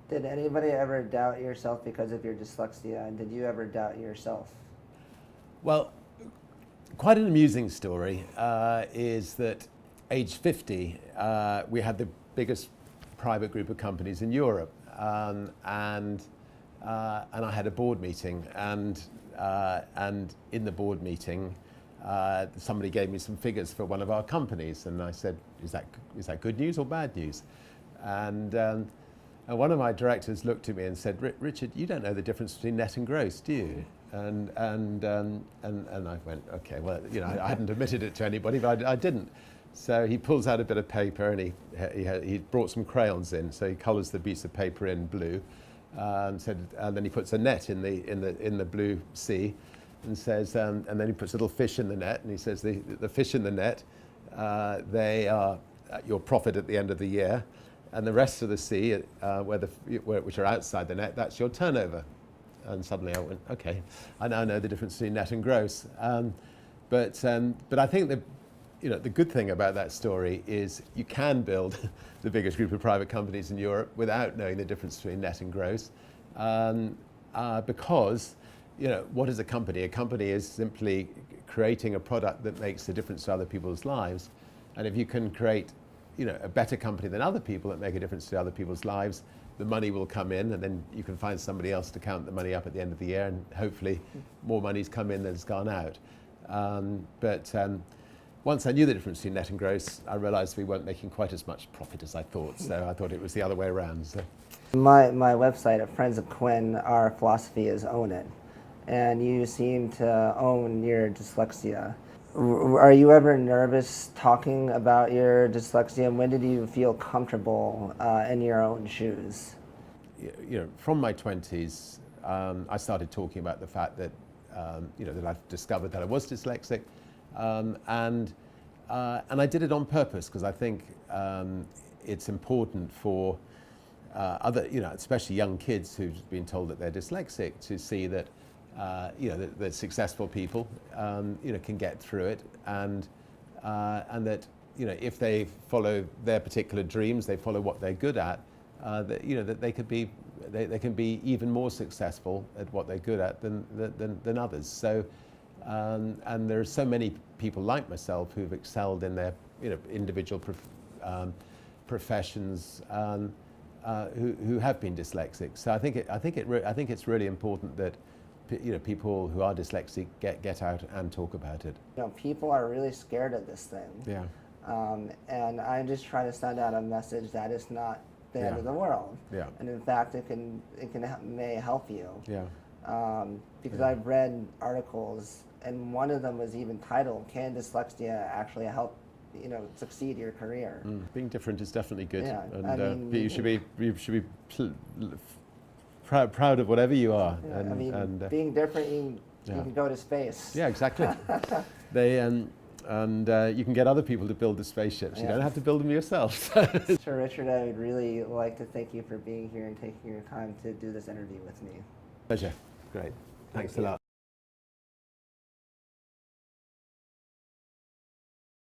Did anybody ever doubt yourself because of your dyslexia, and did you ever doubt yourself? Well, quite an amusing story is that age 50, we had the biggest private group of companies in Europe, and I had a board meeting, and in the board meeting, somebody gave me some figures for one of our companies, and I said, "Is that good news or bad news?" And one of my directors looked at me and said, "Richard, you don't know the difference between net and gross, do you?" And I went, "Okay, well, you know, I hadn't admitted it to anybody, but I didn't." So he pulls out a bit of paper and he brought some crayons in. So he colours the piece of paper in blue, and then he puts a net in the blue sea, and says, and then he puts a little fish in the net, and he says the fish in the net, they are your profit at the end of the year, and the rest of the sea, which are outside the net, that's your turnover. And suddenly I went, okay, I now know the difference between net and gross. But I think that, you know, the good thing about that story is you can build the biggest group of private companies in Europe without knowing the difference between net and gross, because, you know, what is a company? A company is simply creating a product that makes a difference to other people's lives. And if you can create, you know, a better company than other people that make a difference to other people's lives, the money will come in, and then you can find somebody else to count the money up at the end of the year, and hopefully more money's come in than has gone out. Once I knew the difference between net and gross, I realized we weren't making quite as much profit as I thought, so I thought it was the other way around. So. My website at Friends of Quinn, our philosophy is own it. And you seem to own your dyslexia. Are you ever nervous talking about your dyslexia? And when did you feel comfortable in your own shoes? You know, from my 20s, I started talking about the fact that, you know, that I've discovered that I was dyslexic. And I did it on purpose because I think it's important for other, you know, especially young kids who've been told that they're dyslexic, to see that, you know, that successful people, you know, can get through it, and that, you know, if they follow their particular dreams, they follow what they're good at, that, you know, that they could be, they can be even more successful at what they're good at than others. So. And there are so many people like myself who've excelled in their, you know, individual professions, who have been dyslexic. So I think it's really important that, you know, people who are dyslexic get out and talk about it. You know, people are really scared of this thing. Yeah. And I'm just trying to send out a message that it's not the end of the world. Yeah. And in fact, it may help you. Yeah. Because I've read articles, and one of them was even titled, "Can dyslexia actually help, you know, succeed your career?" Being different is definitely good, Yeah, and I mean, you should be proud of whatever you are. Yeah, and, I mean, and being different, you can go to space. Yeah, exactly. You can get other people to build the spaceships. You don't have to build them yourself. Sir Richard, I would really like to thank you for being here and taking your time to do this interview with me. Pleasure. Great. Thanks a lot.